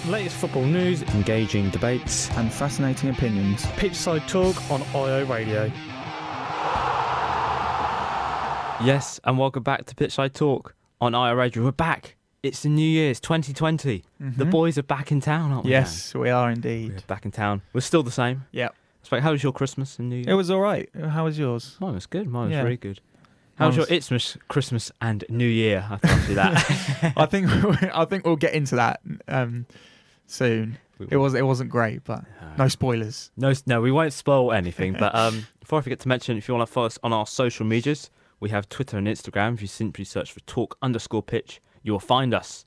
Latest football news, engaging debates, and fascinating opinions. Pitchside talk on IO Radio. Yes, and welcome back to Pitchside Talk on IO Radio. We're back. It's the New Year's 2020. Mm-hmm. The boys are back in town, aren't we? Yes, we are indeed. We're back in town. We're still the same. Yeah. How was your Christmas and New Year? It was all right. How was yours? Mine was good. Mine was really good. How was your Ipswich Christmas and New Year? I can't do that. I think we'll get into that soon. It wasn't great, but no spoilers. No, we won't spoil anything. But before I forget to mention, if you want to follow us on our social medias, we have Twitter and Instagram. If you simply search for talk_pitch, you will find us.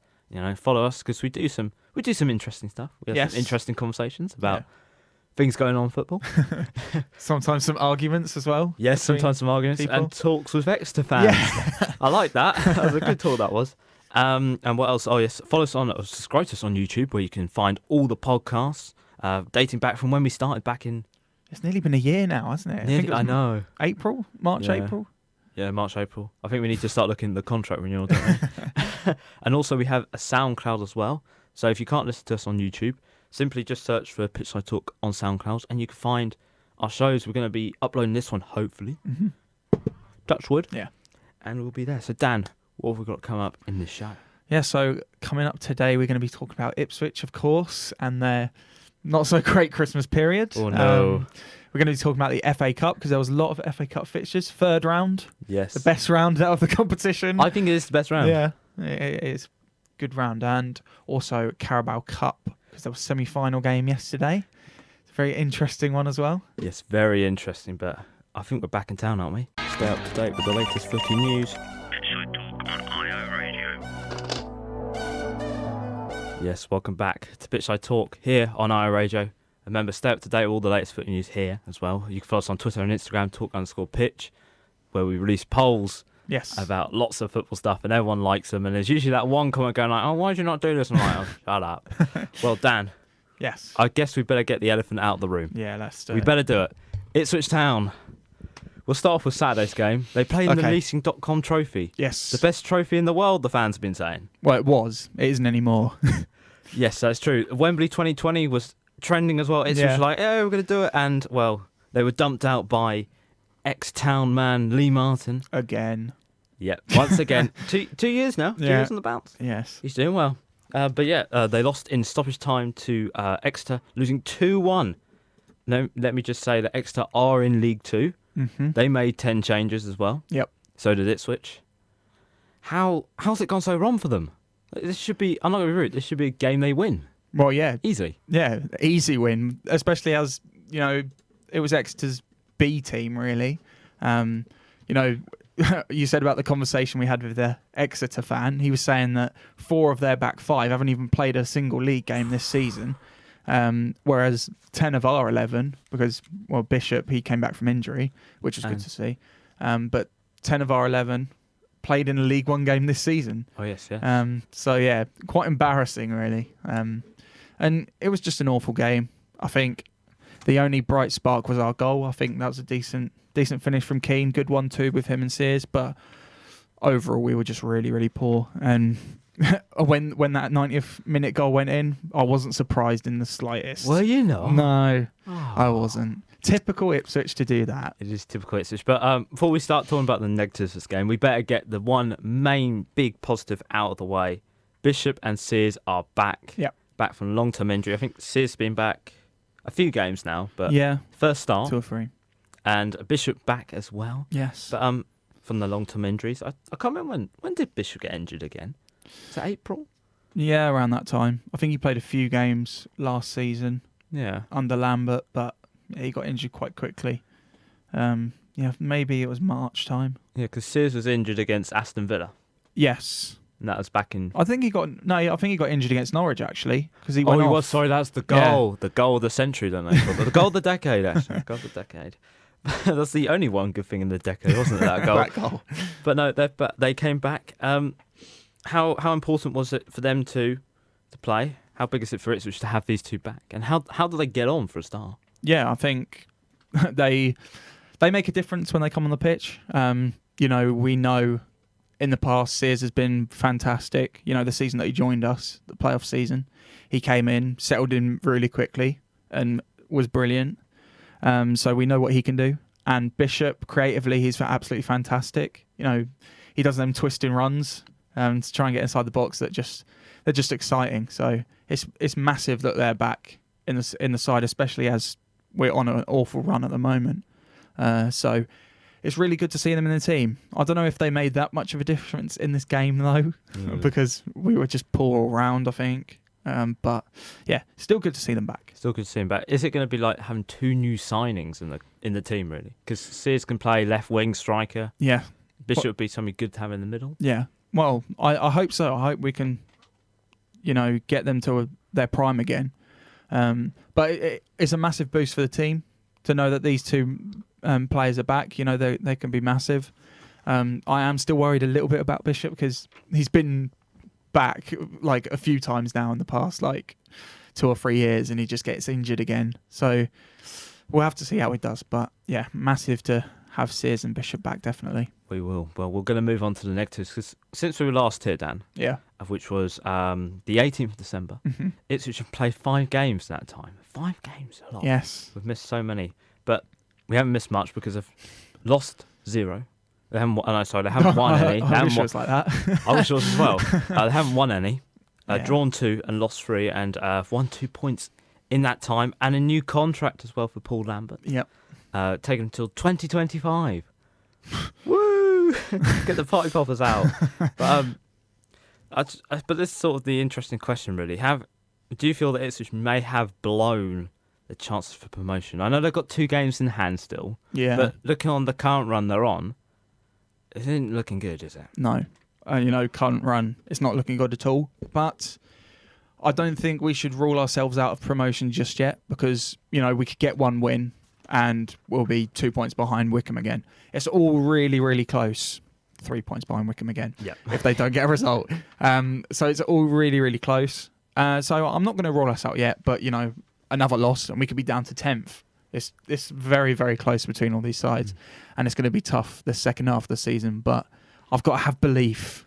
Follow us because we do some interesting stuff. We have some interesting conversations about things going on in football. Sometimes some arguments as well. Yes, sometimes some arguments people. And talks with Exeter fans. Yeah. I like that. That was a good talk, that was. And what else? Oh, yes. Subscribe to us on YouTube where you can find all the podcasts dating back from when we started back in... It's nearly been a year now, hasn't it? I know. March, April? Yeah, March, April. I think we need to start looking at the contract renewal, don't we? And also we have a SoundCloud as well. So if you can't listen to us on YouTube, simply just search for Pitchside Talk on SoundCloud and you can find our shows. We're going to be uploading this one, hopefully. Mm-hmm. Touch wood. Yeah. And we'll be there. So Dan, what have we got coming up in this show? Yeah, so coming up today, we're going to be talking about Ipswich, of course, and their not so great Christmas period. Oh, no. We're going to be talking about the FA Cup because there was a lot of FA Cup fixtures. Third round. Yes. The best round out of the competition. I think it is the best round. Yeah, it is. Good round. And also Carabao Cup because there was a semi-final game yesterday. It's a very interesting one as well. Yes, very interesting, but I think we're back in town, aren't we? Stay up to date with the latest footy news. Pitchside Talk on IO Radio. Yes, welcome back to Pitchside Talk here on IO Radio. Remember, stay up to date with all the latest footy news here as well. You can follow us on Twitter and Instagram, talk_pitch, where we release polls about lots of football stuff, and everyone likes them. And there's usually that one comment going like, "Oh, why did you not do this?" And I'm like, "Oh, shut up." Well, Dan. Yes. I guess we better get the elephant out of the room. Yeah, let's do it. We better do it. Ipswich Town. We'll start off with Saturday's game. They played in the leasing.com trophy. Yes. The best trophy in the world, the fans have been saying. Well, it was. It isn't anymore. Yes, that's true. Wembley 2020 was trending as well. It's just like, we're going to do it. And, well, they were dumped out by ex-Town man Lee Martin. Again. Yep, once again. 2 years now. 2 years on the bounce. Yes. He's doing well. But they lost in stoppage time to Exeter, losing 2-1. No, let me just say that Exeter are in League 2. Mm-hmm. They made 10 changes as well. Yep. So did Ipswich. How's it gone so wrong for them? This should be, I'm not going to be rude, this should be a game they win. Well, yeah. Easy. Yeah, easy win, especially as, it was Exeter's B team, really. You said about the conversation we had with the Exeter fan. He was saying that 4 of their back 5 haven't even played a single league game this season, whereas 10 of our 11, because, Bishop, he came back from injury, which was good to see, but 10 of our 11 played in a League One game this season. Oh, yes, yeah. So, quite embarrassing, really. And it was just an awful game. I think the only bright spark was our goal. I think that was a decent finish from Keane. Good 1-2 with him and Sears. But overall, we were just really, really poor. And when that 90th minute goal went in, I wasn't surprised in the slightest. Were you not? No, I wasn't. Typical Ipswich to do that. It is typical Ipswich. But before we start talking about the negatives of this game, we better get the one main big positive out of the way. Bishop and Sears are back. Yep. Back from long-term injury. I think Sears has been back a few games now, but first start. 2 or 3. And Bishop back as well. Yes. But from the long-term injuries, I can't remember when did Bishop get injured again? Is it April? Yeah, around that time. I think he played a few games last season. Yeah. Under Lambert, but he got injured quite quickly. Maybe it was March time. Yeah, because Sears was injured against Aston Villa. Yes. And that was back in... I think he got injured against Norwich, actually. Because he went off. Was. Sorry, that's the goal. Yeah. The goal of the century, don't they? The goal of the decade, actually. Goal of the decade. That's the only one good thing in the decade, wasn't it, that goal? That goal. But no, they came back. How important was it for them to play? How big is it for Ipswich to have these 2 back? And how do they get on for a start? Yeah, I think they make a difference when they come on the pitch. We know in the past, Sears has been fantastic. You know, the season that he joined us, the playoff season, he came in, settled in really quickly, and was brilliant. So we know what he can do. And Bishop, creatively, he's absolutely fantastic. You know, he does them twisting runs to try and get inside the box they're just exciting. So it's massive that they're back in the side, especially as we're on an awful run at the moment. So it's really good to see them in the team. I don't know if they made that much of a difference in this game, though, because we were just poor all round, I think. But yeah, still good to see them back. Still good to see him back. Is it going to be like having 2 new signings in the team, really? Because Sears can play left wing striker. Yeah. Bishop would be something good to have in the middle. Yeah. Well, I hope so. I hope we can, get them to their prime again. But it's a massive boost for the team to know that these 2 players are back. They can be massive. I am still worried a little bit about Bishop because he's been back like a few times now in the past 2 or 3 years, and he just gets injured again. So we'll have to see how he does. But yeah, massive to have Sears and Bishop back, definitely. We will. Well, we're going to move on to the negatives because since we were last here, Dan, of which was the 18th of December, Ipswich have played 5 games that time. 5 games, a lot. Yes. We've missed so many, but we haven't missed much because they've lost 0. They haven't. They haven't won any. I wish it was like that. I wish it was as well. They haven't won any. Drawn 2 and lost 3, and won 2 points in that time, and a new contract as well for Paul Lambert. Yep. Taken until 2025. Woo! Get the party poppers out. But this is sort of the interesting question, really. Do you feel that Ipswich may have blown the chances for promotion? I know they've got 2 games in hand still. Yeah. But looking on the current run they're on, it isn't looking good, is it? No. Current run, it's not looking good at all. But I don't think we should rule ourselves out of promotion just yet because, we could get 1 win and we'll be 2 points behind Wickham again. It's all really, really close. 3 points behind Wickham again if they don't get a result. So it's all really, really close. So I'm not going to rule us out yet, but, another loss and we could be down to 10th. It's very, very close between all these sides. And it's going to be tough the second half of the season, but I've got to have belief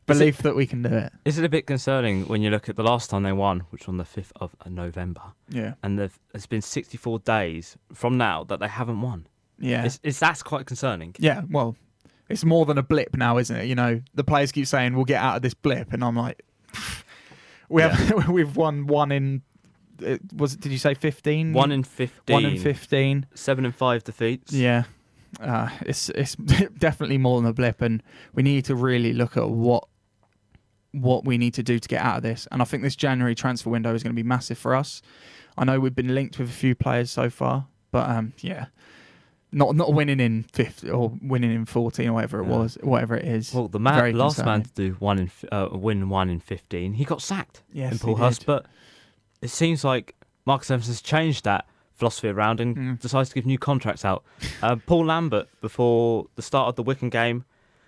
that we can do it. Is it a bit concerning when you look at the last time they won, which was on the 5th of November? Yeah. And it's been 64 days from now that they haven't won. Yeah. That's quite concerning. Yeah, well, it's more than a blip now, isn't it? The players keep saying, we'll get out of this blip. And I'm like, we've won 1 in... did you say 15? 1 in 15. 1 in 15. 7 and 5 defeats. Yeah. It's definitely more than a blip, and we need to really look at what we need to do to get out of this. And I think this January transfer window is going to be massive for us. I know we've been linked with a few players so far, but not winning in 5th or winning in 14 or whatever it is. Well, the last man to do win 1 in 15, he got sacked in Paul Hurst, but it seems like Marcus Evans has changed that philosophy around and decides to give new contracts out. Paul Lambert, before the start of the Wickham game,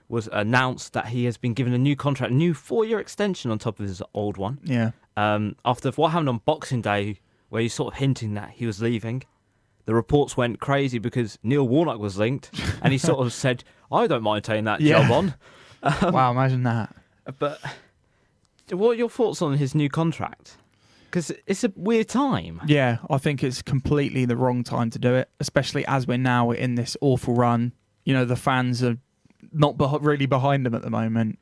was announced that he has been given a new contract, a new 4-year extension on top of his old one. Yeah. After what happened on Boxing Day, where he's sort of hinting that he was leaving, the reports went crazy because Neil Warnock was linked, and he sort of said, I don't mind taking that job on. Wow, imagine that. But what are your thoughts on his new contract? Because it's a weird time. Yeah, I think it's completely the wrong time to do it, especially as we're now in this awful run. The fans are not really behind him at the moment.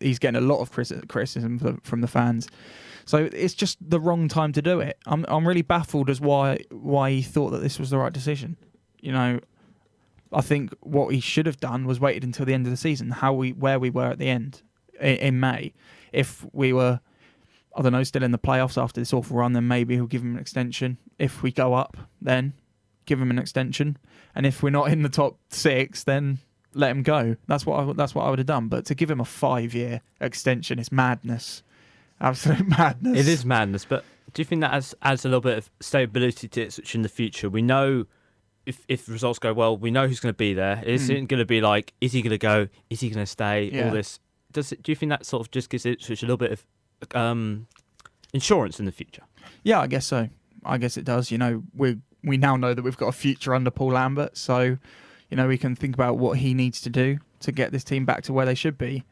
He's getting a lot of criticism from the fans. So it's just the wrong time to do it. I'm really baffled as why he thought that this was the right decision. I think what he should have done was waited until the end of the season, where we were at the end in May. If we were, I don't know, still in the playoffs after this awful run, then maybe he'll give him an extension. If we go up, then give him an extension. And if we're not in the top 6, then let him go. That's what I would have done. But to give him a 5-year extension is madness. Absolute madness. It is madness. But do you think that adds a little bit of stability to Ipswich in the future? We know if results go well, we know who's going to be there. It isn't going to be like, is he going to go? Is he going to stay? Yeah. All this. Do you think that sort of just gives Ipswich a little bit of insurance in the future? Yeah, I guess so. I guess it does. We now know that we've got a future under Paul Lambert, so we can think about what he needs to do to get this team back to where they should be.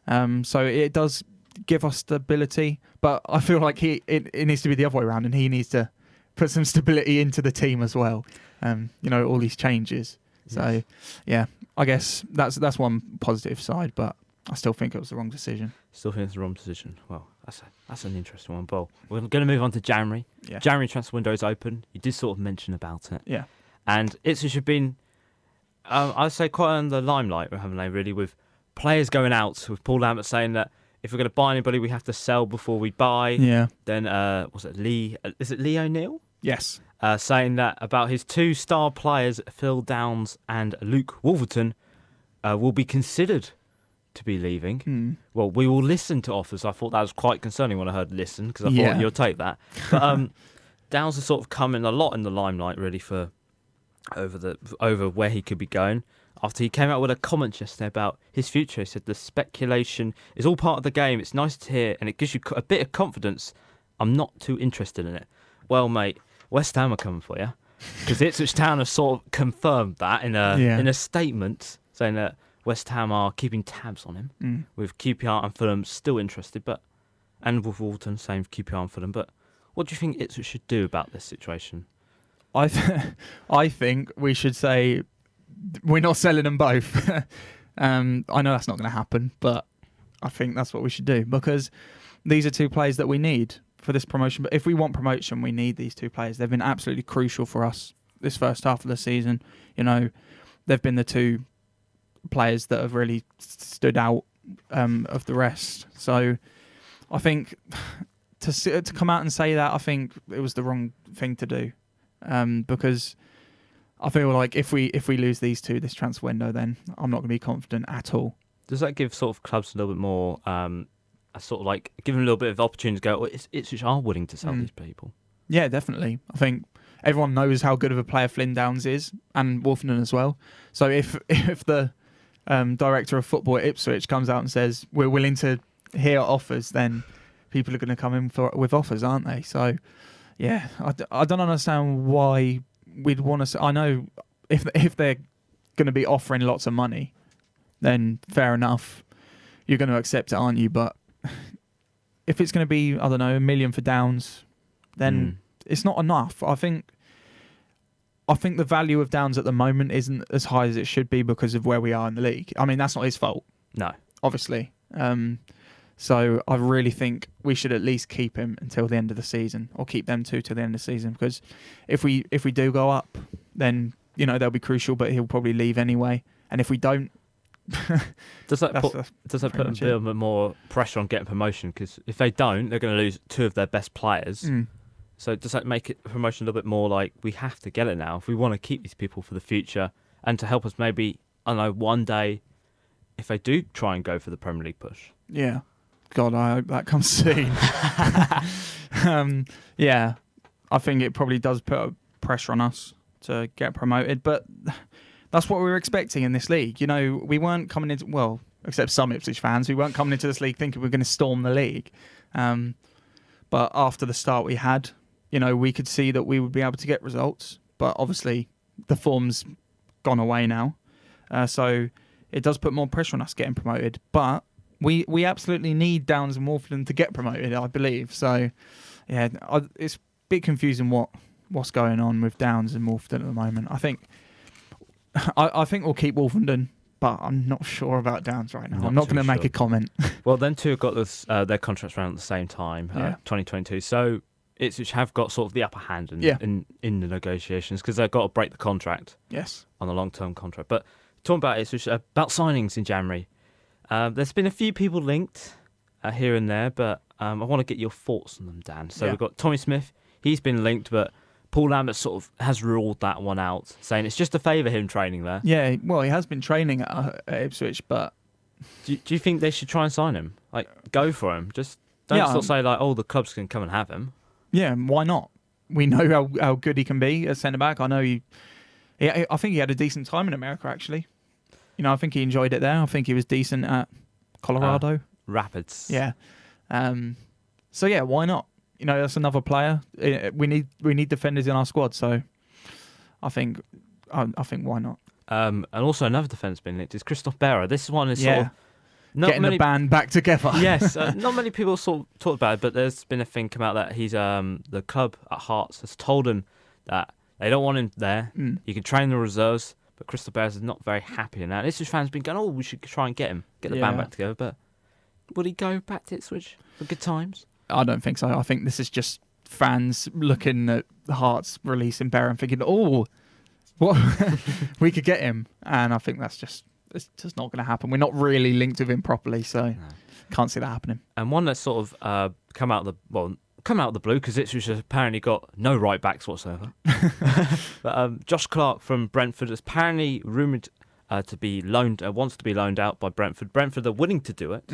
So it does give us stability, but I feel like it needs to be the other way around, and he needs to put some stability into the team as well. All these changes. Yes. So yeah, I guess that's one positive side, but I still think it was the wrong decision. Still think it's the wrong decision. Well, that's an interesting one, Paul. We're going to move on to January. Yeah. January transfer window is open. You did sort of mention about it. Yeah. And Ipswich have been, I'd say, quite on the limelight, haven't they, really, with players going out, with Paul Lambert saying that if we're going to buy anybody, we have to sell before we buy. Yeah. Then, was it Lee? Is it Lee O'Neill? Yes. Saying that about his 2 star players, Phil Downs and Luke Wolverton, will be considered to be leaving. Well, we will listen to offers. I thought that was quite concerning when I heard listen, because I thought you'll take that. But Downs has sort of come in a lot in the limelight, really, for over where he could be going. After he came out with a comment yesterday about his future, he said the speculation is all part of the game. It's nice to hear, and it gives you a bit of confidence. I'm not too interested in it. Well, mate, West Ham are coming for you, because Ipswich Town have sort of confirmed that in a statement, saying that West Ham are keeping tabs on him, with QPR and Fulham still interested, and with Wolverton, same for QPR and Fulham. But what do you think Ipswich should do about this situation? I think we should say we're not selling them both. I know that's not going to happen, but I think that's what we should do, because these are 2 players that we need for this promotion. But if we want promotion, we need these 2 players. They've been absolutely crucial for us this first half of the season. They've been the 2 players that have really stood out of the rest. So I think to come out and say that, I think it was the wrong thing to do, because I feel like if we lose these 2 this transfer window, then I'm not going to be confident at all. Does that give sort of clubs a little bit more, give them a little bit of opportunity to go, Ipswich are willing to sell these people? Yeah, definitely. I think everyone knows how good of a player Flynn Downs is, and Wolfenden as well. So if the director of football at Ipswich comes out and says we're willing to hear offers, then people are going to come in with offers, aren't they? So yeah, I don't understand why we'd want to. I know if they're going to be offering lots of money, then fair enough, you're going to accept it, aren't you? But if it's going to be, I don't know, $1 million for Downs, then it's not enough. I think the value of Downs at the moment isn't as high as it should be because of where we are in the league. I mean, that's not his fault. No. Obviously. So I really think we should at least keep him until the end of the season, or keep them 2 till the end of the season, because if we do go up, then they'll be crucial, but he'll probably leave anyway. And if we don't, does that put a bit more pressure on getting promotion? Because if they don't, they're going to lose 2 of their best players. So does that make it promotion a little bit more like we have to get it now if we want to keep these people for the future, and to help us maybe, I don't know, one day if they do try and go for the Premier League push? Yeah. God, I hope that comes soon. Yeah, I think it probably does put pressure on us to get promoted, but that's what we were expecting in this league. We weren't coming into, well, except some Ipswich fans, we weren't coming into this league thinking we were going to storm the league. But after the start we had, we could see that we would be able to get results, but obviously the form's gone away now. So it does put more pressure on us getting promoted, but we absolutely need Downs and Wolverton to get promoted, I believe. So, yeah, it's a bit confusing what's going on with Downs and Wolverton at the moment. I think we'll keep Wolverton, but I'm not sure about Downs right now. I'm not going to make a comment. Well, then 2 have got their contracts around at the same time, 2022. So Ipswich have got sort of the upper hand in the negotiations, because they've got to break the contract. Yes. On a long-term contract. But talking about Ipswich, about signings in January. There's been a few people linked here and there, but I want to get your thoughts on them, Dan. So we've got Tommy Smith. He's been linked, but Paul Lambert sort of has ruled that one out, saying it's just to favour him training there. Yeah, well, he has been training at Ipswich, but... Do you think they should try and sign him? Like, go for him. Just don't sort of say, like, the clubs can come and have him. Yeah, why not? We know how good he can be as centre-back. I know I think he had a decent time in America, actually. I think he enjoyed it there. I think he was decent at Colorado. Rapids. Yeah. So yeah, why not? That's another player. We need defenders in our squad. So I think why not? And also another defence being linked is Christoph Berra. This one is sort of getting the band back together. Yes, not many people sort of talked about it, but there's been a thing come out that he's the club at Hearts has told him that they don't want him there. You can train the reserves, but Crystal Bears is not very happy in that. Ipswich fans have been going, we should try and get the band back together. But would he go back to Ipswich for good times? I don't think so. I think this is just fans looking at the Hearts releasing Bear and thinking, what we could get him. And I think it's just not going to happen. We're not really linked with him properly, so can't see that happening. And one that's sort of come out of the blue, because Ipswich has apparently got no right backs whatsoever. But Josh Clark from Brentford is apparently rumoured to be wants to be loaned out by Brentford. Brentford are willing to do it.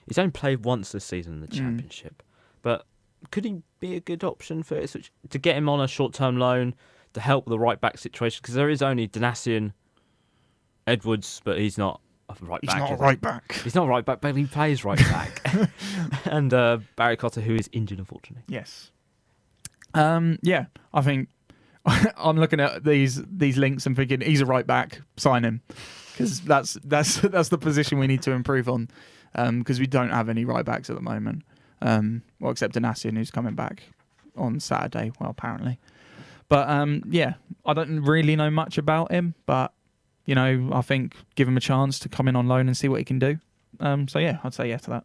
He's only played once this season in the Championship, but could he be a good option for Ipswich to get him on a short-term loan to help the right back situation? Because there is only Danasian, Edwards, but he's not a right back. He's not a right back. He's not a right back, but he plays right back. And Barry Cotter, who is injured, unfortunately. Yes. I think I'm looking at these links and thinking he's a right back. Sign him, because that's the position we need to improve on. Because we don't have any right backs at the moment. Well, except Danasian, who's coming back on Saturday. Well, apparently. But I don't really know much about him, but I think give him a chance to come in on loan and see what he can do. I'd say yes to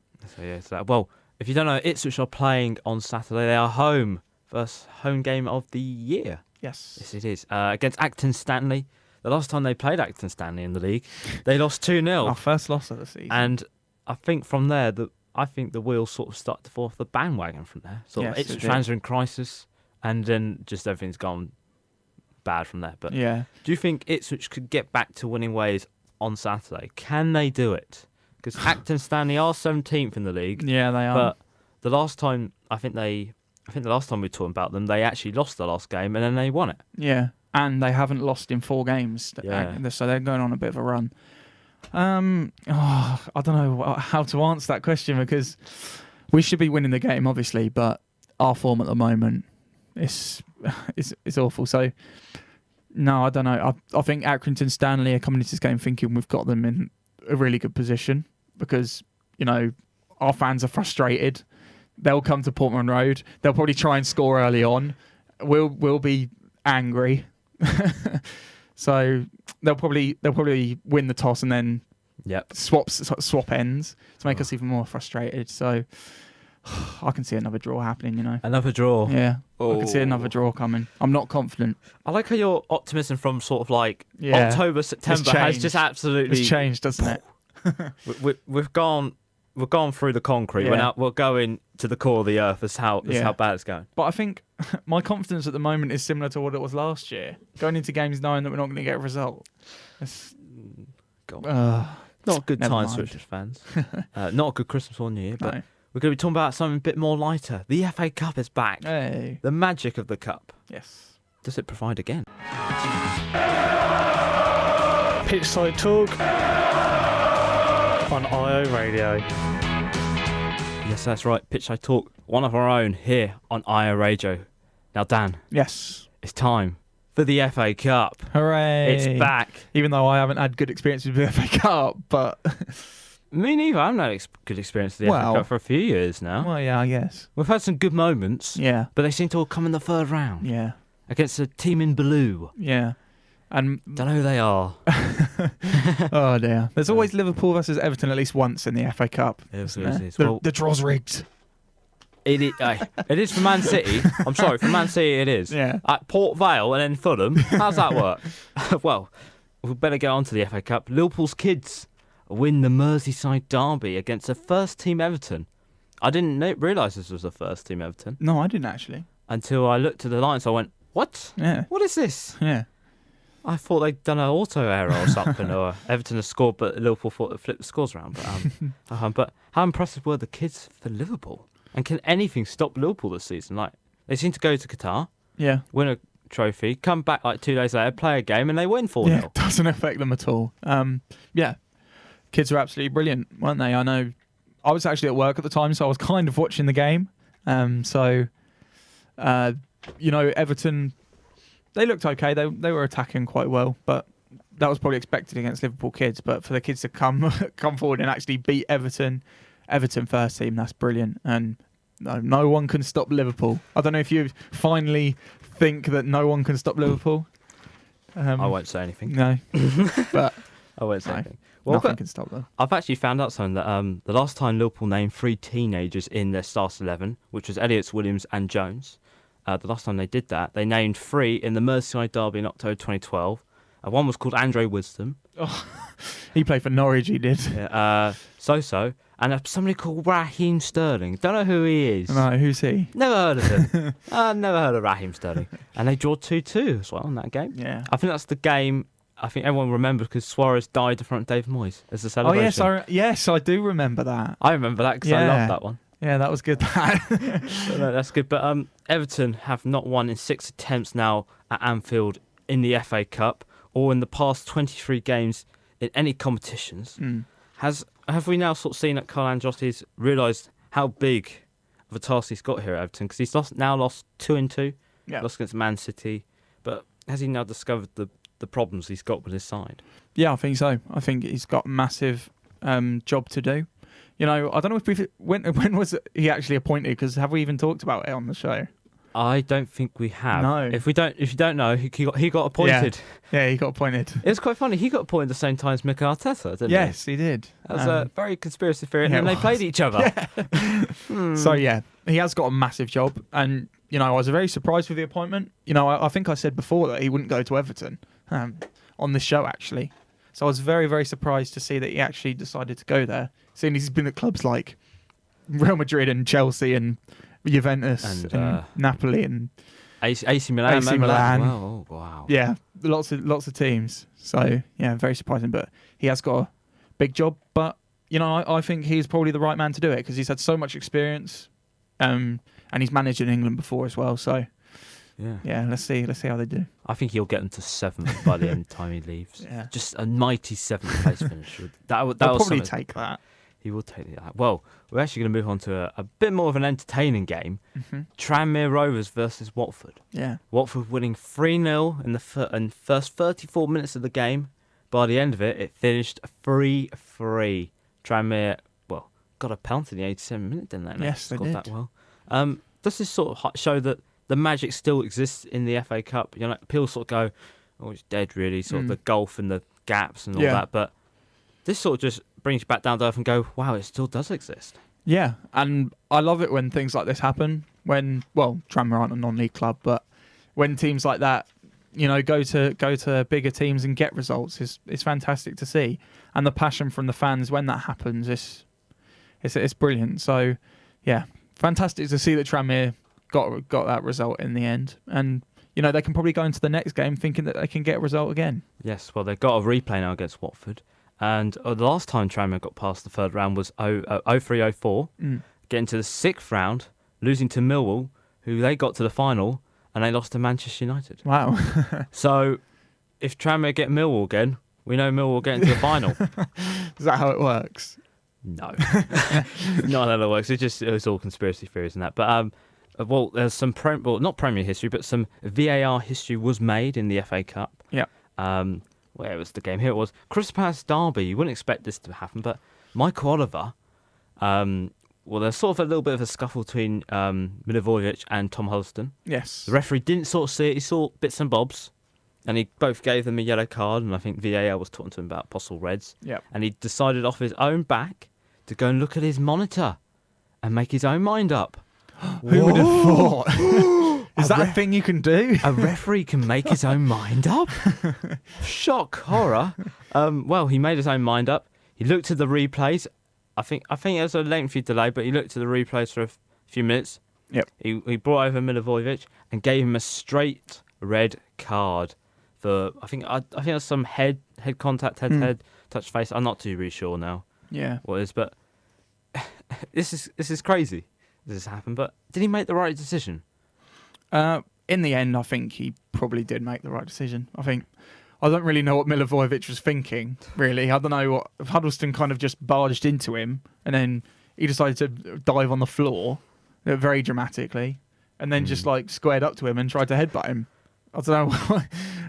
that. Well, if you don't know, Ipswich are playing on Saturday. They are home. First home game of the year. Yes, it is. Against Acton Stanley. The last time they played Acton Stanley in the league, they lost 2-0. Our first loss of the season. And I think from there, the wheels sort of start to fall off the bandwagon from there. So Ipswich fans are in crisis, and then just everything's gone bad from there. But do you think Ipswich could get back to winning ways on Saturday? Can they do it? Because Acton Stanley are 17th in the league. Yeah, they are. But the last time the last time we talked about them, they actually lost the last game and then they won it. Yeah, and they haven't lost in 4 games. So they're going on a bit of a run. I don't know how to answer that question, because we should be winning the game, obviously, but our form at the moment is awful. So no, I don't know. I think Accrington Stanley are coming into this game thinking we've got them in a really good position, because our fans are frustrated. They'll come to Portman Road. They'll probably try and score early on. We'll be angry. So they'll probably win the toss and then swap ends to make us even more frustrated. So I can see another draw happening. Another draw. Yeah, I can see another draw coming. I'm not confident. I like how your optimism from sort of like October, September has just absolutely changed, doesn't it? We've gone through the concrete. We're going to the core of the earth. That's how bad it's going. But I think my confidence at the moment is similar to what it was last year. Going into games knowing that we're not going to get a result. Not a good time for Ipswich fans. Not a good Christmas or New Year. But we're going to be talking about something a bit more lighter. The FA Cup is back. Hey. The magic of the cup. Yes. Does it provide again? Pitchside Talk on IO Radio. Yes, that's right. Pitchside Talk, one of our own here on IO Radio. Now, Dan. Yes. It's time for the FA Cup. Hooray. It's back. Even though I haven't had good experience with the FA Cup, but... Me neither. I haven't had good experience with the FA Cup for a few years now. Well, yeah, I guess. We've had some good moments. Yeah. But they seem to all come in the third round. Yeah. Against a team in blue. Yeah. And don't know who they are. Oh dear. There's always Liverpool versus Everton at least once in the FA Cup. The draw's rigged. It is for Man City. I'm sorry, for Man City it is. Yeah. At Port Vale and then Fulham. How's that work? Well, we better get on to the FA Cup. Liverpool's kids win the Merseyside derby against the first team Everton. I didn't realise this was the first team Everton. No, I didn't actually. Until I looked at the lines, I went, what? Yeah. What is this? Yeah. I thought they'd done an auto error or something, or Everton had scored, but Liverpool thought they'd flipped the scores around. But how impressive were the kids for Liverpool? And can anything stop Liverpool this season? Like, they seem to go to Qatar, win a trophy, come back like 2 days later, play a game, and they win 4-0. Yeah, it doesn't affect them at all. Kids are absolutely brilliant, weren't they? I know. I was actually at work at the time, so I was kind of watching the game. Everton, they looked okay. They were attacking quite well, but that was probably expected against Liverpool kids, but for the kids to come forward and actually beat Everton first team, that's brilliant. And no one can stop Liverpool. I don't know if you finally think that no one can stop Liverpool. I won't say anything. No, but I won't say no, anything. Well, nothing can stop them. I've actually found out something that the last time Liverpool named 3 teenagers in their starting 11, which was Elliott, Williams and Jones, the last time they did that, they named 3 in the Merseyside derby in October 2012. One was called Andre Wisdom. Oh, he played for Norwich, he did. Yeah, So-So. And somebody called Raheem Sterling. Don't know who he is. No, who's he? Never heard of him. I've never heard of Raheem Sterling. And they drew 2-2 as well in that game. Yeah. I think that's the game I think everyone remembers because Suarez died in front of David Moyes as a celebration. Oh, yes, I do remember that. I remember that because I love that one. Yeah, that was good. No, that's good. But Everton have not won in 6 attempts now at Anfield in the FA Cup or in the past 23 games in any competitions. Have we now sort of seen that Carlo Ancelotti's realised how big of a task he's got here at Everton? Because he's lost 2-2, lost against Man City. But has he now discovered the problems he's got with his side? Yeah, I think so. I think he's got a massive job to do. You know, I don't know if when was he actually appointed? Because have we even talked about it on the show? I don't think we have. No. If you don't know, he got appointed. Yeah, he got appointed. It's quite funny. He got appointed at the same time as Mikel Arteta, didn't he? Yes, he did. That was a very conspiracy theory, and then they played each other. Yeah. So yeah, he has got a massive job, and you know, I was very surprised with the appointment. You know, I think I said before that he wouldn't go to Everton on this show actually. So I was very, very surprised to see that he actually decided to go there, seeing he's been at clubs like Real Madrid and Chelsea and Juventus and Napoli and AC Milan. AC Milan. Oh, wow. Yeah, lots of teams. So yeah, very surprising. But he has got a big job. But you know, I think he's probably the right man to do it because he's had so much experience, and he's managed in England before as well. So yeah, let's see how they do. I think he'll get them to 7th by the end time he leaves. Yeah, just a mighty 7th place finish. That They'll will probably take that. He will take that. Well, we're actually going to move on to a bit more of an entertaining game. Tranmere Rovers versus Watford. Yeah. Watford winning 3-0 in the first 34 minutes of the game. By the end of it, it finished 3-3. Tranmere, got a penalty in the 87th minute, didn't they? Yes, they got did. that well. Does this sort of show that the magic still exists in the FA Cup? You know, people sort of go, oh, it's dead really, sort of the gulf and the gaps and all that. But this sort of just brings you back down to earth and go, wow, it still does exist. Yeah, and I love it when things like this happen. When, Tranmere aren't a non-league club, but when teams like that, you know, go to bigger teams and get results, it's fantastic to see. And the passion from the fans when that happens, it's brilliant. So, yeah, fantastic to see that Tranmere got that result in the end. And, you know, they can probably go into the next game thinking that they can get a result again. Yes, well, they've got a replay now against Watford. And the last time Tranmere got past the third round was 03-04, getting to the 6th round, losing to Millwall, who they got to the final, and they lost to Manchester United. Wow. So, if Tranmere get Millwall again, we know Millwall will get into the final. Is that how it works? No. Not how it works. It's all conspiracy theories and that. But, there's some, not Premier history, but some VAR history was made in the FA Cup. Yeah. Where was the game? Here it was. Crystal Palace derby. You wouldn't expect this to happen, but Michael Oliver, there's sort of a little bit of a scuffle between Milivojevic and Tom Huddleston. Yes. The referee didn't sort of see it. He saw bits and bobs, and he both gave them a yellow card, and I think VAR was talking to him about possible reds. Yeah. And he decided off his own back to go and look at his monitor and make his own mind up. Who would have thought? Is that a thing you can do? A referee can make his own mind up? Shock, horror. He made his own mind up. He looked at the replays. I think it was a lengthy delay, but he looked at the replays for a few minutes. Yep. He brought over Milivojevic and gave him a straight red card for I think it was some head contact, head touch face. I'm not too really sure now. Yeah. What it is, but this is crazy. This has happened, but did he make the right decision? In the end, I think he probably did make the right decision. I don't really know what Milivojevic was thinking, really. I don't know what Huddleston kind of just barged into him, and then he decided to dive on the floor very dramatically, and then just like squared up to him and tried to headbutt him. I don't know.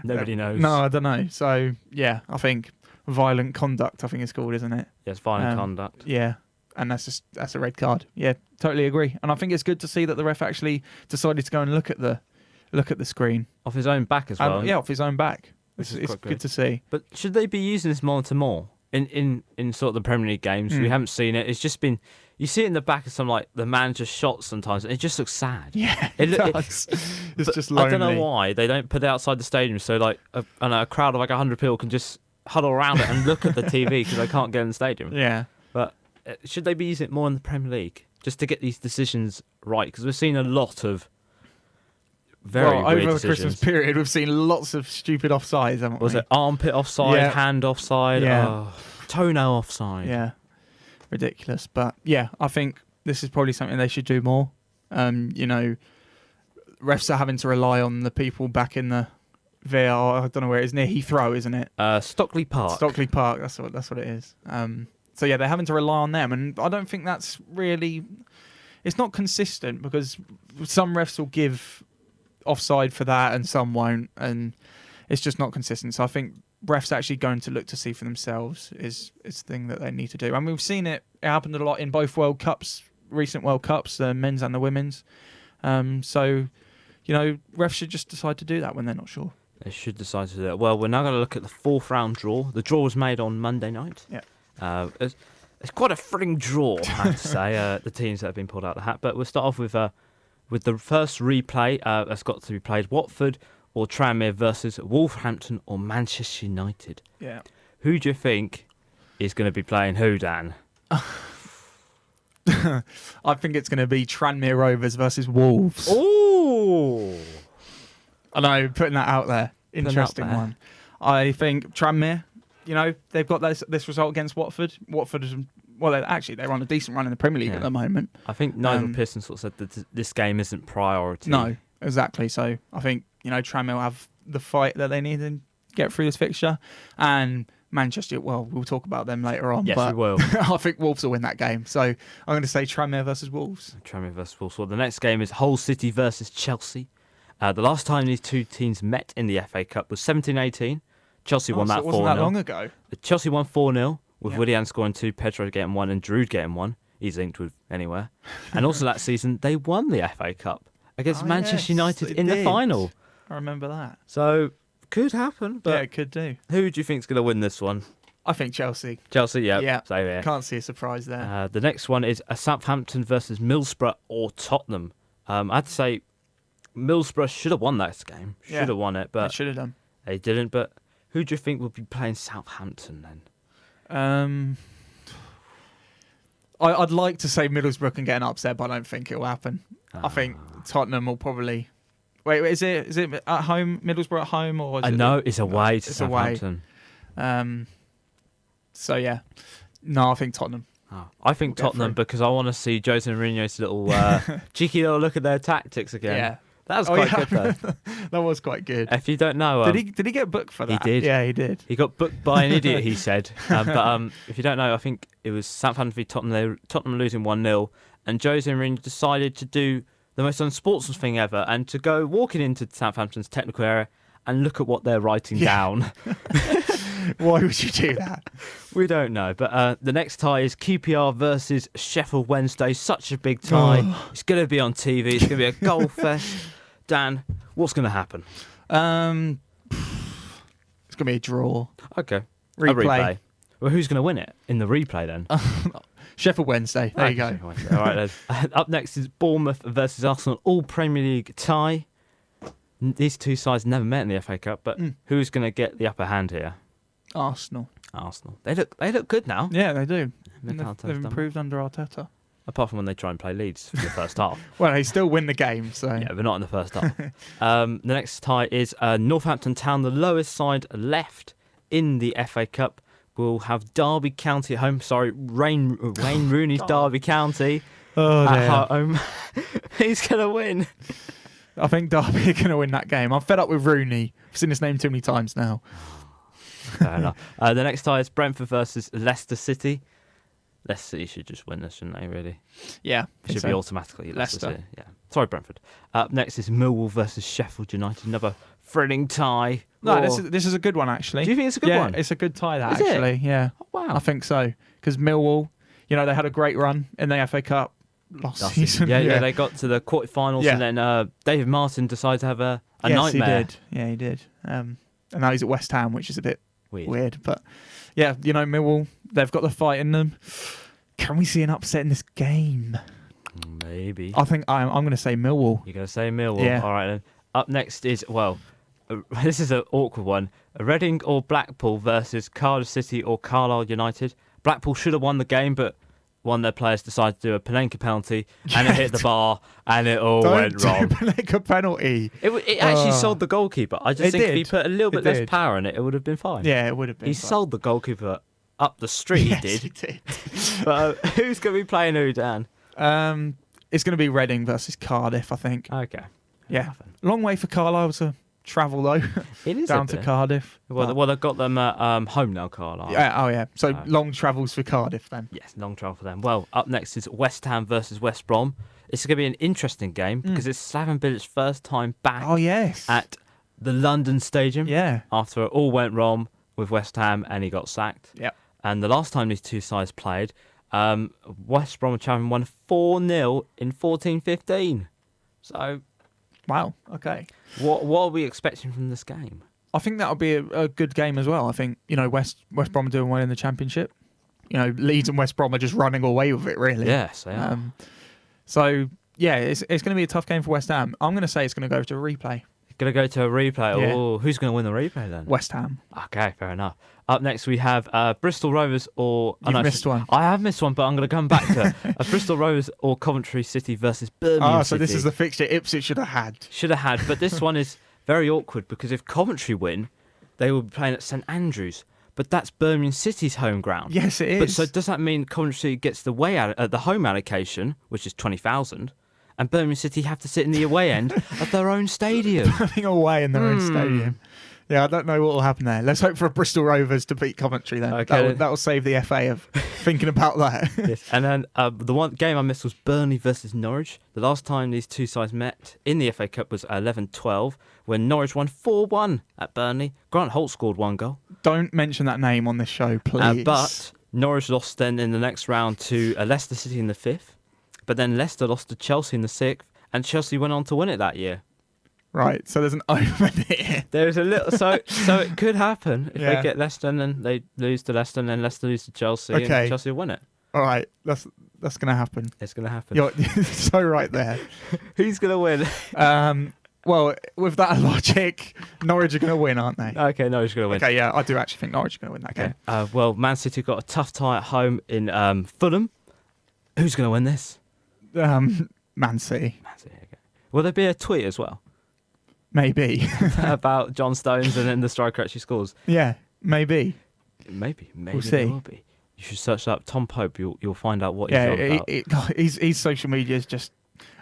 Nobody knows. No, I don't know. So yeah, I think violent conduct. I think it's called, isn't it? Yes, violent conduct. Yeah, and that's a red card. Yeah, totally agree. And I think it's good to see that the ref actually decided to go and look at the screen Off his own back as well. yeah, off his own back. Which is It's quite good good. to see. But should they be using this monitor more in sort of the Premier League games? We haven't seen it. It's just been. You see it in the back of some like the manager's shots sometimes, and it just looks sad. Yeah, It it loo- does. It's But just lonely. I don't know why they don't put it outside the stadium, so like a crowd of like 100 people can just huddle around it and look at the TV because they can't get in the stadium. Yeah. But should they be using it more in the Premier League just to get these decisions right? Because we've seen a lot of very weird over the decisions. Christmas period, we've seen lots of stupid offsides, haven't we? Was it armpit offside, Yeah. hand offside, Yeah. toenail offside? Yeah, ridiculous. But yeah, I think this is probably something they should do more. You know, refs are having to rely on the people back in the VAR. I don't know where it is, near Heathrow, isn't it? Stockley Park. Stockley Park. That's what it is. So yeah, they're having to rely on them, and I don't think that's really. It's not consistent because some refs will give offside for that and some won't, and it's just not consistent. So I think refs actually going to look to see for themselves is the thing that they need to do. And we've seen it happened a lot in both World Cups, recent World Cups, the men's and the women's. So, you know, refs should just decide to do that when they're not sure. They should decide to do it. Well, we're now going to look at the fourth round draw. The draw was made on Monday night. Yeah. It's quite a thrilling draw, I have to say, the teams that have been pulled out of the hat. But we'll start off with the first replay that's got to be played. Watford or Tranmere versus Wolverhampton or Manchester United. Yeah. Who do you think is going to be playing who, Dan? I think it's going to be Tranmere Rovers versus Wolves. Oh! I know, putting that out there. Interesting there. one. I think Tranmere, you know, they've got this result against Watford. Watford is, well, they're on a decent run in the Premier League Yeah. at the moment. I think Nigel Pearson sort of said that this game isn't priority. No, exactly. So I think, you know, Tranmere will have the fight that they need to get through this fixture. And Manchester, well, we'll talk about them later on. Yes, but we will. I think Wolves will win that game. So I'm going to say Tranmere versus Wolves. Tranmere versus Wolves. Well, the next game is Hull City versus Chelsea. The last time these two teams met in the FA Cup was 17-18. Chelsea won So that it 4-0. wasn't that long ago. Chelsea won 4-0 with Yeah. Willian scoring 2, Pedro getting 1 and Giroud getting 1. He's linked with anywhere. And also that season, they won the FA Cup against Oh, Manchester yes, United they in the did. final. I remember that. So, could happen. Yeah, But it could do. who do you think's going to win this one? I think Chelsea. Chelsea, Yeah. Same here. Can't see a surprise there. The next one is a Southampton versus Middlesbrough or Tottenham. I'd say Middlesbrough should have won that game. Should Yeah. have won it, They but should have done. they didn't. But who do you think will be playing Southampton then? I'd like to say Middlesbrough can get an upset, but I don't think it will happen. I think Tottenham will probably. Wait, is it at home? Middlesbrough at home, or is I it? know it's away to It's away. Southampton. So yeah, no, I think Tottenham. Oh, I think We'll go Tottenham through. because I want to see Jose Mourinho's little cheeky little look at their tactics again. Yeah, That was Oh, quite yeah. good though. that was quite good. If you don't know, Did he get booked for he that? did. Yeah, he did. he got booked by an idiot, he said. But if you don't know, I think it was Southampton v Tottenham. Tottenham losing 1-0, and Jose Mourinho decided to do the most unsportsmanlike thing ever and to go walking into Southampton's technical area and look at what they're writing down. Why would you do that? We don't know. But the next tie is QPR versus Sheffield Wednesday. Such a big tie. It's going to be on TV. It's going to be a goal fest. Dan, what's going to happen? It's gonna be a draw. Okay. A Replay. Well, who's going to win it in the replay then? Sheffield Wednesday. There you go. All right, then. Up next is Bournemouth versus Arsenal, all Premier League tie. These two sides never met in the FA Cup, but who's going to get the upper hand here? Arsenal. Arsenal. They look good now. Yeah, they do. Mikel Arteta's They've done improved under Arteta. Apart from when they try and play Leeds for the first half. Well, they still win the game, so Yeah, but not in the first half. The next tie is Northampton Town, the lowest side left in the FA Cup. We'll have Derby County at home. Sorry, Wayne Rooney's Derby County at home. He's going to win. I think Derby are going to win that game. I'm fed up with Rooney. I've seen his name too many times now. Fair enough. The next tie is Brentford versus Leicester City. Leicester City should just win this, shouldn't they, really? Yeah. It should be automatically Leicester. Leicester. City. Yeah. Sorry, Brentford. Up next is Millwall versus Sheffield United. Another thrilling tie. No, Oh. this is a good one, actually. Do you think it's a good yeah, one? it's a good tie, that, Is it? actually. Yeah. Oh, wow. I think so. Because Millwall, they had a great run in the FA Cup last season. Yeah, they got to the quarterfinals, Yeah. and then David Martin decided to have a Yes, nightmare. he did. Yeah, he did. And now he's at West Ham, which is a bit Weird. weird. But yeah, Millwall, they've got the fight in them. Can we see an upset in this game? Maybe. I think I'm going to say Millwall. You're going to say Millwall? Yeah. All right, then. Up next is, this is an awkward one. Reading or Blackpool versus Cardiff City or Carlisle United. Blackpool should have won the game, but one of their players decided to do a Panenka penalty, and it hit the bar, and it all went wrong. Don't do a penalty. It actually sold the goalkeeper. I just It think if he did. put a little bit It less did. power in it, it would have been fine. Yeah, it would have been. He fine. sold the goalkeeper up the street, Yes, he he did. did. But who's going to be playing who, Dan? It's going to be Reading versus Cardiff, I think. Okay. Yeah. Long way for Carlisle to travel, though, It is down a to bit. Well, Well, they've got them home now, Carlisle. yeah, yeah. So Right. long travels for Cardiff then. Yes, long travel for them. Well, up next is West Ham versus West Brom. It's going to be an interesting game because it's Slaven Bilic's first time back Oh, yes. at the London Stadium Yeah. after it all went wrong with West Ham and he got sacked. Yep. And the last time these two sides played, West Bromwich Albion won 4-0 in 14-15. So, Wow. Okay. what are we expecting from this game? I think that'll be a good game as well. I think, West Brom are doing well in the Championship. Leeds and West Brom are just running away with it, really. Yes, they are. So, yeah, it's going to be a tough game for West Ham. I'm going to say it's going to go to a replay. Going to go to a replay. Yeah. Oh, who's going to win the replay then? West Ham. Okay, fair enough. Up next, we have Bristol Rovers or... You've missed one. I have missed one, but I'm going to come back to Bristol Rovers or Coventry City versus Birmingham So City. this is the fixture Ipswich should have had. Should have had, but this one is very awkward because if Coventry win, they will be playing at St Andrews, but that's Birmingham City's home ground. Yes, it is. But so does that mean Coventry gets the the home allocation, which is 20,000, and Birmingham City have to sit in the away end of their own stadium? Running away in their own stadium. Yeah, I don't know what will happen there. Let's hope for a Bristol Rovers to beat Coventry then. Okay. That'll save the FA of thinking about that. Yes. And then the one game I missed was Burnley versus Norwich. The last time these two sides met in the FA Cup was 11-12, when Norwich won 4-1 at Burnley. Grant Holt scored one goal. Don't mention that name on this show, please. But Norwich lost then in the next round to Leicester City in the 5th. But then Leicester lost to Chelsea in the 6th, and Chelsea went on to win it that year. Right, so there's an omen here. There's a little, so it could happen if Yeah. they get Leicester and then they lose to Leicester and then Leicester lose to Chelsea Okay. and Chelsea will win it. All right, that's going to happen. It's going to happen. You're so right there. Who's going to win? Well, with that logic, Norwich are going to win, aren't they? Okay, Norwich going to win. Okay, yeah, I do actually think Norwich are going to win that game. Okay. Well, Man City got a tough tie at home in Fulham. Who's going to win this? Man City, Man City. Okay. Will there be a tweet as well maybe. about John Stones and then the striker actually scores? Yeah, maybe. Maybe We'll see. there will be. You should search up Tom Pope. You'll find out what he's on about. His social media is just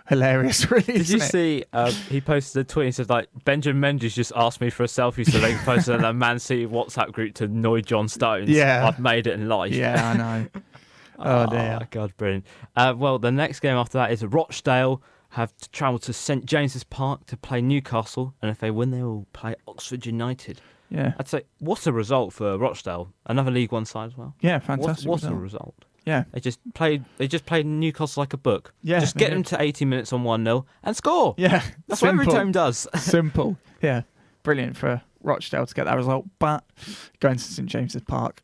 hilarious, really. Did you isn't it? see? He posted a tweet. He says like Benjamin Mendes just asked me for a selfie, so they posted in a Man City WhatsApp group to annoy John Stones. Yeah. I've made it in life. Yeah, I know. Oh, dear. God, brilliant. Well, the next game after that is Rochdale have to travel to St James's Park to play Newcastle, and if they win, they will play Oxford United. Yeah, I'd say, what a result for Rochdale. Another League One side as well. yeah, fantastic. What a result. result. Yeah, They just played Newcastle like a book. Yeah, Just they get did. them to 80 minutes on 1-0 and score. yeah. That's what every Simple. team does. Simple. Yeah, brilliant for Rochdale to get that result, but going to St James's Park,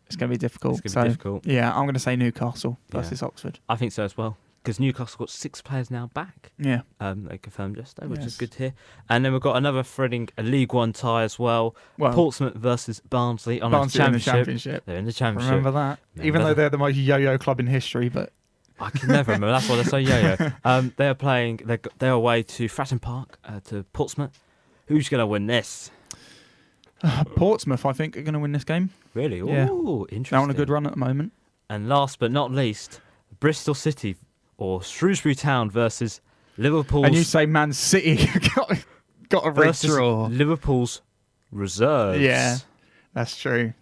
it's going to be difficult. It's gonna be difficult. Yeah, I'm going to say Newcastle Yeah. versus Oxford. I think so as well. Because Newcastle got 6 players now back. Yeah, They confirmed yesterday, which is Yes. good to hear. And then we've got another threading a League One tie as well. well, Portsmouth versus Barnsley on Barnsley in the the championship. Championship. They're in the championship. Remember that? Even though they're the most yo-yo club in history, but I can never remember. That's why they're so yo-yo. They are playing. They're away to Fratton Park to Portsmouth. Who's going to win this? Portsmouth, I think, are going to win this game. Really? Yeah. Ooh, interesting. They're on a good run at the moment. And last but not least, Bristol or Shrewsbury Town versus Liverpool's And you say Man City got a red versus draw. Liverpool's reserves. Yeah. That's true.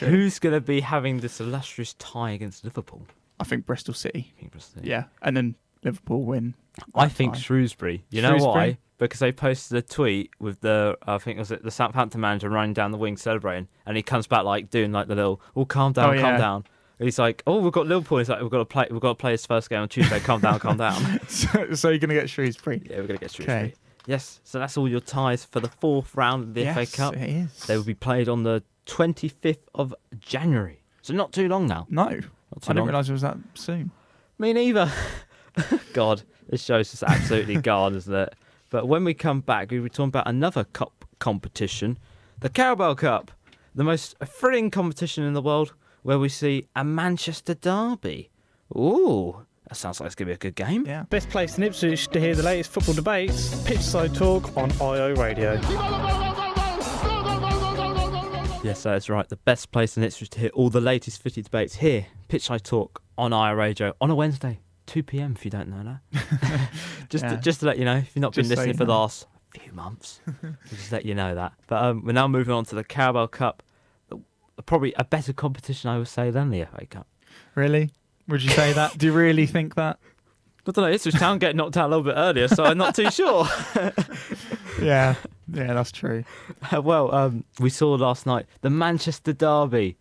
Who's going to be having this illustrious tie against Liverpool? I think Bristol City. I think Bristol City. Yeah, and then Liverpool win. I think tie. Shrewsbury. You know why? Because they posted a tweet with I think it was the Southampton manager running down the wing celebrating, and he comes back like doing like the little, calm down, calm down. And he's like, we've got Liverpool. He's like, we've got to play his first game on Tuesday. Calm down, calm down. So you're gonna get Shrewsbury. Yeah, we're gonna get Shrewsbury. Okay. Yes, so that's all your ties for the fourth round of the FA Cup. It is. They will be played on the 25th of January. So not too long now. No, Not too I didn't long. realise it was that soon. Me neither. God, this show's just absolutely gone, isn't it? But when we come back, we'll be talking about another cup competition, the Carabao Cup, the most thrilling competition in the world, where we see a Manchester derby. Ooh, that sounds like it's going to be a good game. Yeah. Best place in Ipswich to hear the latest football debates. Pitchside Talk on IO Radio. Yes, that's right. The best place in Ipswich to hear all the latest footy debates here, Pitchside Talk on IO Radio on a Wednesday, 2 p.m. if you don't know that. Just to let you know, if you've not been Just so listening you for the know. last few months, we'll just let you know that. But we're now moving on to the Carabao Cup, probably a better competition, I would say, than the FA Cup. Really? Would you say that? Do you really think that? I don't know, Ipswich Town get knocked out a little bit earlier, so I'm not too sure. Yeah, that's true. We saw last night the Manchester derby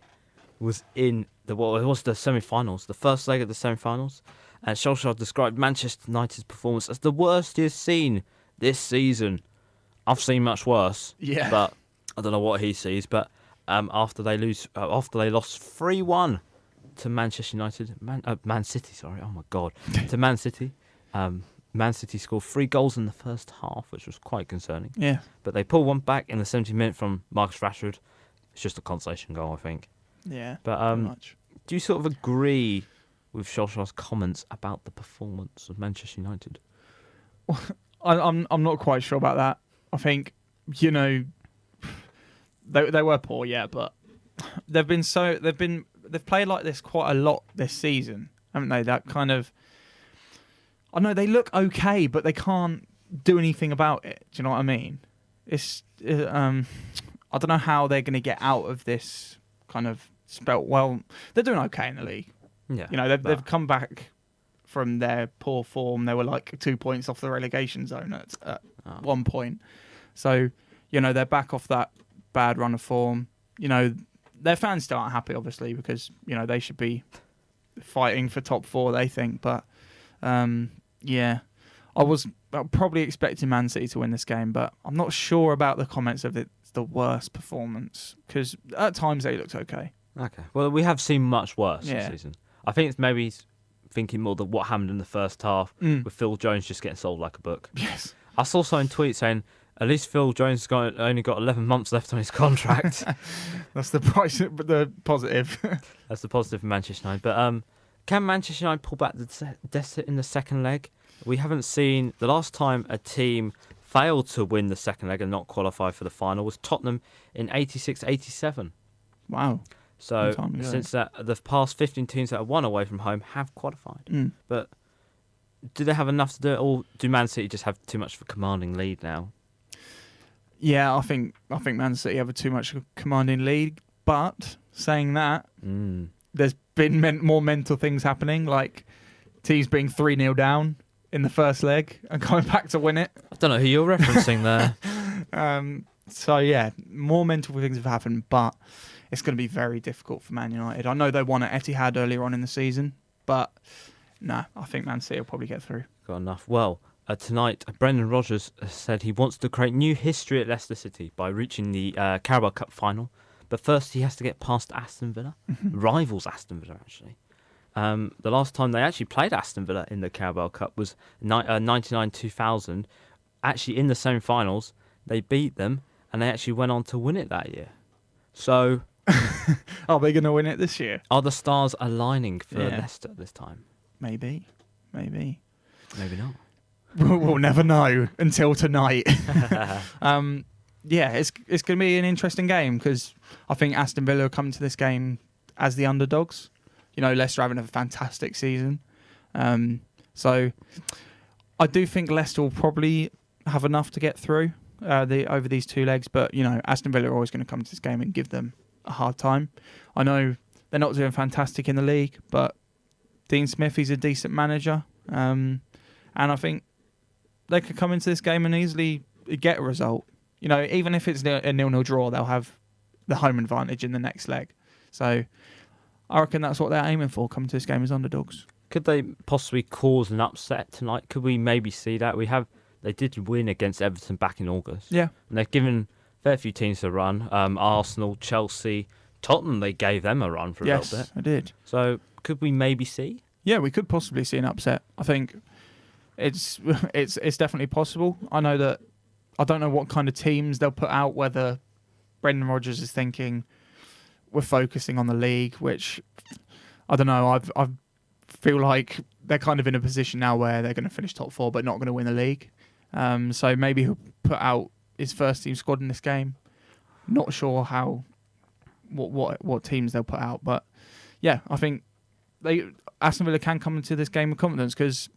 was in it was the semi-finals, the first leg of the semi-finals, and Solskjaer described Manchester United's performance as the worst he has seen this season. I've seen much worse, Yeah. but I don't know what he sees. But after they lost 3-1 to Manchester United, Man City, sorry, oh my God, to Man City. Man City scored 3 goals in the first half, which was quite concerning. Yeah. But they pulled one back in the 70th minute from Marcus Rashford. It's just a consolation goal, I think. Yeah. But pretty much. do you sort of agree with Solskjaer's comments about the performance of Manchester United? I'm not quite sure about that. I think they were poor, yeah, but they've played like this quite a lot this season, haven't they? That kind of, I know they look okay, but they can't do anything about it. Do you know what I mean? I don't know how they're going to get out of this kind of spell. Well, they're doing okay in the league. Yeah, They've come back from their poor form. They were like 2 points off the relegation zone at one point. So, they're back off that bad run of form. Their fans still aren't happy, obviously, because, they should be fighting for top 4, they think. But, I was probably expecting Man City to win this game, but I'm not sure about the comments of it's the worst performance, because at times they looked okay. Okay. Well, we have seen much worse this Yeah. season. I think it's maybe thinking more than what happened in the first half with Phil Jones just getting sold like a book. Yes. I saw someone tweet saying, at least Phil Jones only got 11 months left on his contract. That's the price, but the positive. That's the positive for Manchester United. But can Manchester United pull back the deficit in the second leg? We haven't seen... The last time a team failed to win the second leg and not qualify for the final was Tottenham in 86-87. Wow. So Long time ago. since that, the past 15 teams that have won away from home have qualified. But do they have enough to do it, or do Man City just have too much of a commanding lead now? Yeah, I think Man City have a too much commanding lead. But saying that, there's been more mental things happening, like teams being 3-0 down in the first leg and coming back to win it. I don't know who you're referencing there. So yeah, more mental things have happened, but it's going to be very difficult for Man United. I know they won at Etihad earlier on in the season, but no, I think Man City will probably get through. Got enough. Well, tonight, Brendan Rodgers said he wants to create new history at Leicester City by reaching the Carabao Cup final. But first, he has to get past Aston Villa, rivals Aston Villa, actually. The last time they actually played Aston Villa in the Carabao Cup was 99-2000. Actually, in the semi-finals, they beat them, and they actually went on to win it that year. So... Are they going to win it this year? Are the stars aligning for Leicester this time? Maybe. Maybe not. We'll never know until tonight. It's going to be an interesting game because I think Aston Villa will come to this game as the underdogs. Leicester having a fantastic season. So I do think Leicester will probably have enough to get through over these 2 legs. But, Aston Villa are always going to come to this game and give them a hard time. I know they're not doing fantastic in the league, but Dean Smith, he's a decent manager. And I think they could come into this game and easily get a result. You know, even if it's a 0-0 draw, they'll have the home advantage in the next leg. So I reckon that's what they're aiming for, coming to this game as underdogs. Could they possibly cause an upset tonight? Could we maybe see that? They did win against Everton back in August. Yeah. And they've given a fair few teams a run. Arsenal, Chelsea, Tottenham, they gave them a run for a little bit. Yes, I did. So could we maybe see? Yeah, we could possibly see an upset. I think it's definitely possible. I don't know what kind of teams they'll put out, whether Brendan Rodgers is thinking we're focusing on the league, which I don't know. I feel like they're kind of in a position now where they're going to finish top 4 but not going to win the league. So maybe he'll put out his first team squad in this game. Not sure what teams they'll put out, but yeah, I think Aston Villa can come into this game with confidence because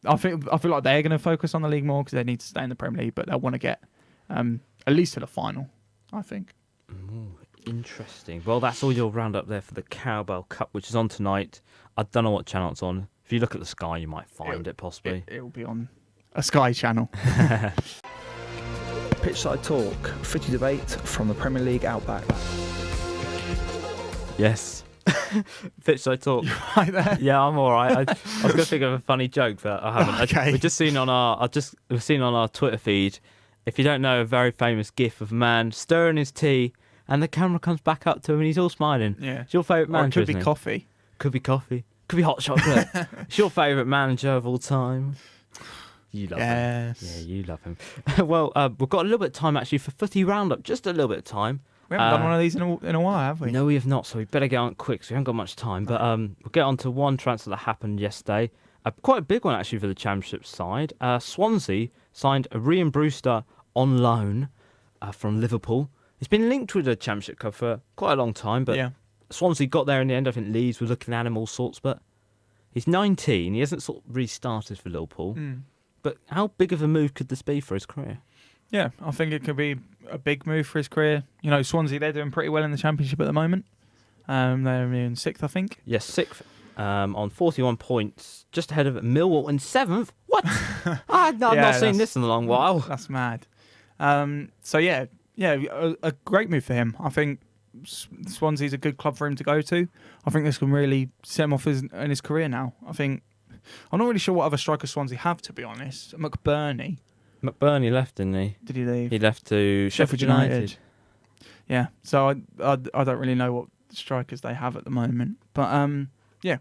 I feel like they're going to focus on the league more because they need to stay in the Premier League, but they'll want to get at least to the final, I think. Ooh, interesting. Well, that's all your roundup there for the Carabao Cup, which is on tonight. I don't know what channel it's on. If you look at the Sky, you might find it possibly. It will be on a Sky channel. Pitchside talk, footy debate from the Premier League Outback. Yes. Pitchside talk. You right there? Yeah, I'm all right. I was going to think of a funny joke, but I haven't. Okay. We've just seen on our Twitter feed. If you don't know, a very famous GIF of a man stirring his tea, and the camera comes back up to him, and he's all smiling. Yeah. It's your favourite Or it manager. could be isn't it? coffee. Could be coffee. Could be hot chocolate. It's your favourite manager of all time. You love him. Yes. Yeah, you love him. Well, we've got a little bit of time actually for footy roundup. Just a little bit of time. We haven't done one of these in a while, have we? No, we have not, so we better get on quick, so we haven't got much time. But we'll get on to one transfer that happened yesterday. Quite a big one, actually, for the Championship side. Swansea signed Ryan Brewster on loan from Liverpool. He's been linked with the Championship Cup for quite a long time, but Yeah. Swansea got there in the end. I think Leeds were looking at him all sorts, but he's 19. He hasn't sort of restarted for Liverpool. But how big of a move could this be for his career? Yeah, I think it could be a big move for his career. You know, Swansea, they're doing pretty well in the Championship at the moment. They're in 6th, I think. Yes, 6th on 41 points, just ahead of Millwall in 7th. What? I've not seen this in a long while. That's mad. So, yeah, a great move for him. I think Swansea's a good club for him to go to. I think this can really set him off in his career now. I'm not really sure what other strikers Swansea have, to be honest. McBurney McBurney left, didn't he? Did he leave? He left to Sheffield United. Yeah, so I don't really know what strikers they have at the moment. But, yeah,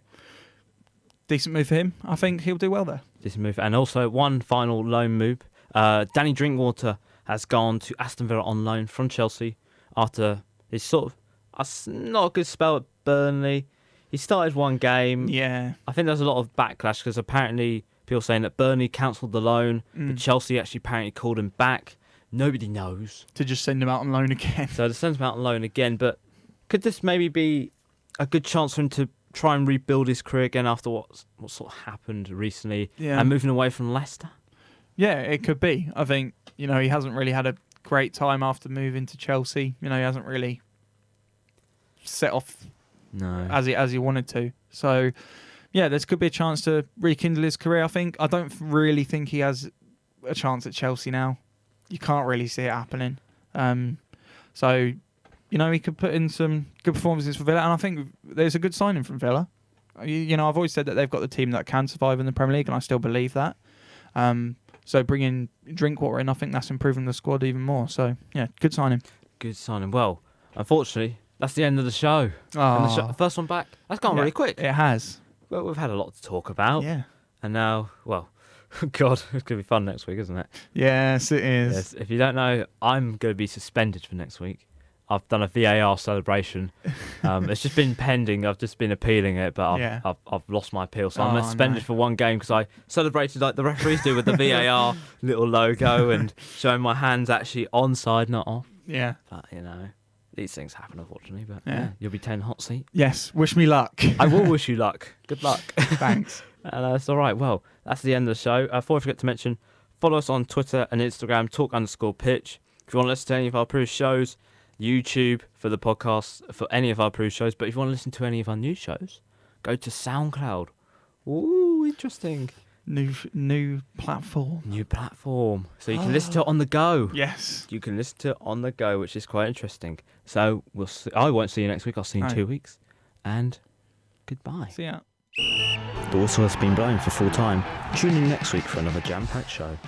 decent move for him. I think he'll do well there. Decent move. And also one final loan move. Danny Drinkwater has gone to Aston Villa on loan from Chelsea after his sort of not a good spell at Burnley. He started one game. Yeah. I think there's a lot of backlash because apparently people saying that Burnley cancelled the loan, but Chelsea actually apparently called him back. Nobody knows. To just send him out on loan again. So they sent him out on loan again, but could this maybe be a good chance for him to try and rebuild his career again after what sort of happened recently and moving away from Leicester? Yeah, it could be. I think, he hasn't really had a great time after moving to Chelsea. He hasn't really set off as he wanted to. So, yeah, this could be a chance to rekindle his career, I think. I don't really think he has a chance at Chelsea now. You can't really see it happening. So, he could put in some good performances for Villa, and I think there's a good signing from Villa. I've always said that they've got the team that can survive in the Premier League, and I still believe that. So bringing Drinkwater in, I think that's improving the squad even more. So, yeah, good signing. Good signing. Well, unfortunately, that's the end of the show. And the first one back, that's gone really quick. It has. Well, we've had a lot to talk about. Yeah. And now, well, God, it's going to be fun next week, isn't it? Yes, it is. Yes. If you don't know, I'm going to be suspended for next week. I've done a VAR celebration. It's just been pending. I've just been appealing it, but I've lost my appeal. So I'm suspended for one game because I celebrated like the referees do with the VAR little logo and showing my hands actually onside, not off. Yeah. But, these things happen, unfortunately. But you'll be 10 hot seat. Yes, wish me luck. I will wish you luck. Good luck. Thanks. And that's all right. Well, that's the end of the show. Before I forget to mention, follow us on Twitter and Instagram, talk_pitch. If you want to listen to any of our previous shows, YouTube for the podcast for any of our approved shows. But if you want to listen to any of our new shows, go to SoundCloud. Ooh, interesting. New platform. New platform. So you can listen to it on the go. Yes. You can listen to it on the go, which is quite interesting. So we'll see. I won't see you next week. I'll see you in 2 weeks. And goodbye. See ya. The whistle has been blown for full time. Tune in next week for another jam-packed show.